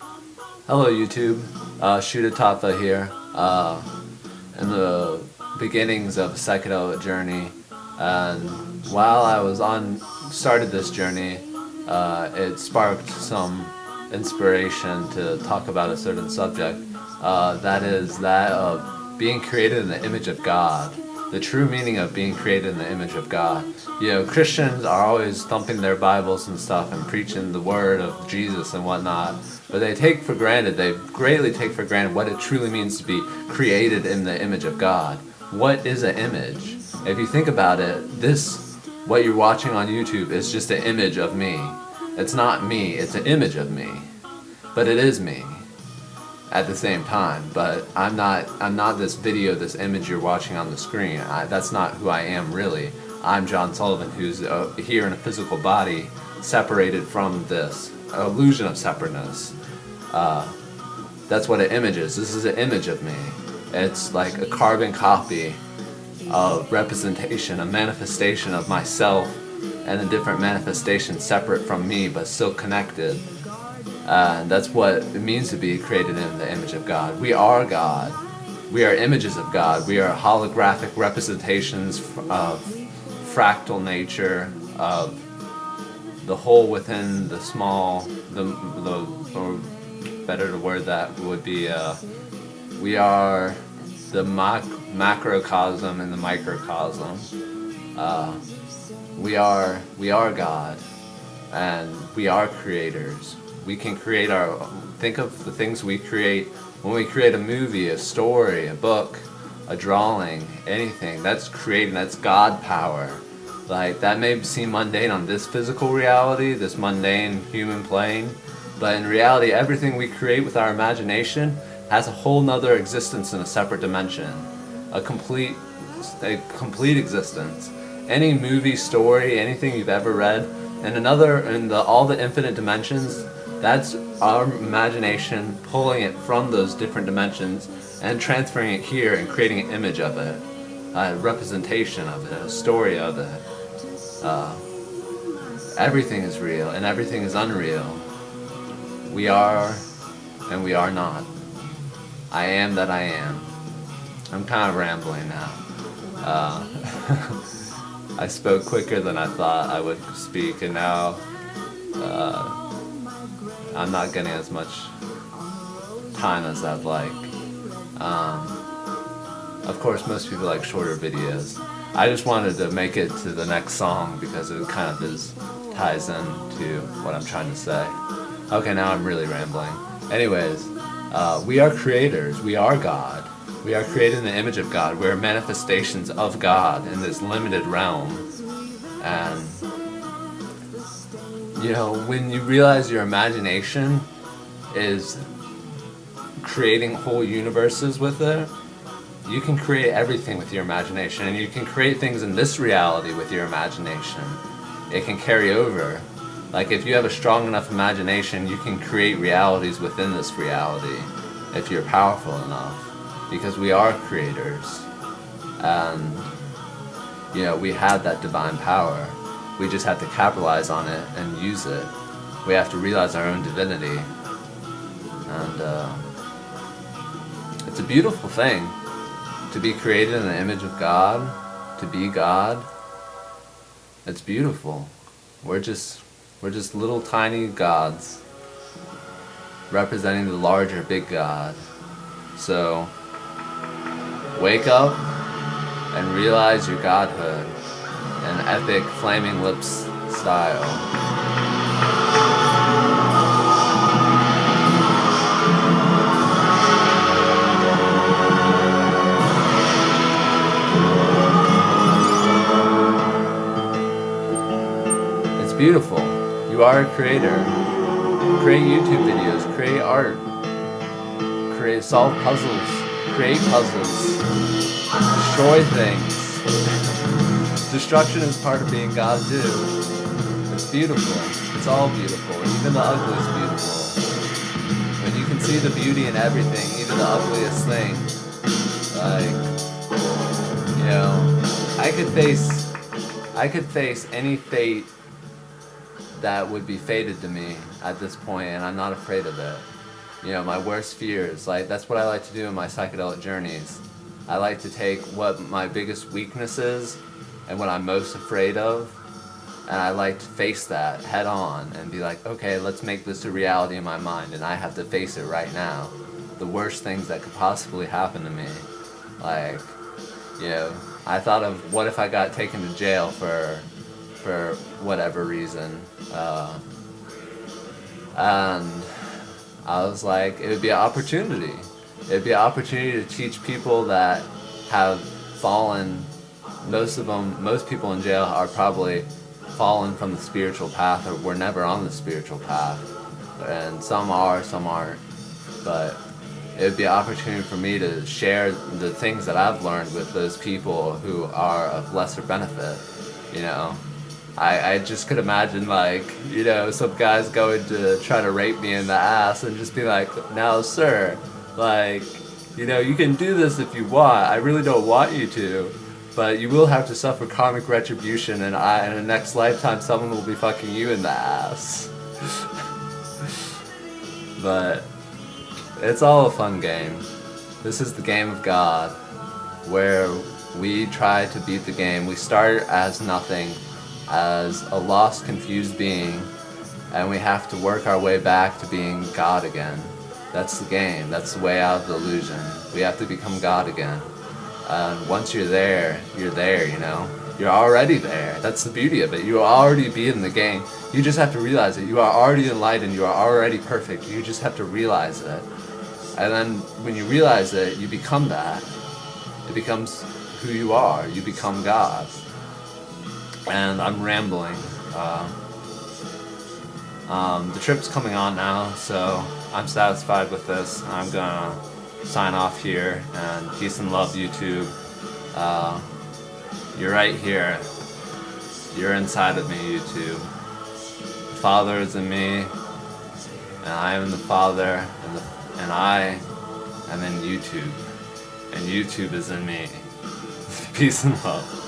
Hello YouTube, Shutathatha here. In the beginnings of a psychedelic journey, and while I was started this journey, it sparked some inspiration to talk about a certain subject. That is that of being created in the image of God. The true meaning of being created in the image of God. You know, Christians are always thumping their Bibles and stuff and preaching the word of Jesus and whatnot, but they greatly take for granted what it truly means to be created in the image of God. What is an image? If you think about it, what you're watching on YouTube is just an image of me. It's not me, it's an image of me. But it is me at the same time, but I'm not this image you're watching on the screen. That's not who I am really. I'm John Sullivan, who's here in a physical body, separated from this illusion of separateness. That's what an image is. This is an image of me. It's like a carbon copy of representation, a manifestation of myself, and a different manifestation separate from me but still connected. And that's what it means to be created in the image of God. We are God. We are images of God. We are holographic representations of fractal nature, of the whole within the small, or better to word that would be, we are the macrocosm and the microcosm. We are God, and we are creators. We can create think of the things we create when we create a movie, a story, a book, a drawing, anything. That's creating, that's God power. Like, that may seem mundane on this physical reality, this mundane human plane, but in reality, everything we create with our imagination has a whole nother existence in a separate dimension. A complete existence. Any movie, story, anything you've ever read, and all the infinite dimensions, that's our imagination pulling it from those different dimensions and transferring it here and creating an image of it, a representation of it, a story of it. Everything is real and everything is unreal. We are and we are not. I am that I am. I'm kind of rambling now. I spoke quicker than I thought I would speak, and now I'm not getting as much time as I'd like. Of course, most people like shorter videos. I just wanted to make it to the next song because it kind of ties into what I'm trying to say. Okay, now I'm really rambling. Anyways, we are creators. We are God. We are created in the image of God. We're manifestations of God in this limited realm. And you know, when you realize your imagination is creating whole universes with it, you can create everything with your imagination, and you can create things in this reality with your imagination. It can carry over. Like, if you have a strong enough imagination, you can create realities within this reality if you're powerful enough, because we are creators. And you know, we have that divine power. We just have to capitalize on it and use it. We have to realize our own divinity. And it's a beautiful thing to be created in the image of God, to be God. It's beautiful. We're just little tiny gods representing the larger big God. So wake up and realize your godhood in epic Flaming Lips style. It's beautiful. You are a creator. Create YouTube videos, create art, solve puzzles, create puzzles, destroy things. Destruction is part of being God too. It's beautiful. It's all beautiful. Even the ugly is beautiful. When you can see the beauty in everything, even the ugliest thing. Like, you know, I could face any fate that would be fated to me at this point, and I'm not afraid of it. my worst fears. Like, that's what I like to do in my psychedelic journeys. I like to take what my biggest weakness is and what I'm most afraid of, and I like to face that head on and be like, okay, let's make this a reality in my mind, and I have to face it right now. The worst things that could possibly happen to me. Like, I thought of what if I got taken to jail for whatever reason. And I was like, it would be an opportunity. It'd be an opportunity to teach people that have fallen. Most people in jail are probably fallen from the spiritual path, or were never on the spiritual path. And some are, some aren't. But it would be an opportunity for me to share the things that I've learned with those people who are of lesser benefit, I just could imagine, like, some guys going to try to rape me in the ass and just be like, now, sir, like, you can do this if you want. I really don't want you to, but you will have to suffer karmic retribution, and in the next lifetime, someone will be fucking you in the ass. But it's all a fun game. This is the game of God, where we try to beat the game. We start as nothing, as a lost, confused being, and we have to work our way back to being God again. That's the game. That's the way out of the illusion. We have to become God again. And once you're there, you're there, You're already there. That's the beauty of it. You already be in the game. You just have to realize it. You are already enlightened. You are already perfect. You just have to realize it. And then when you realize it, you become that. It becomes who you are. You become God. And I'm rambling. The trip's coming on now, so I'm satisfied with this. I'm gonna sign off here, and peace and love, YouTube. You're right here. You're inside of me, YouTube. The Father is in me, and I am in the Father, and I am in YouTube, and YouTube is in me. Peace and love.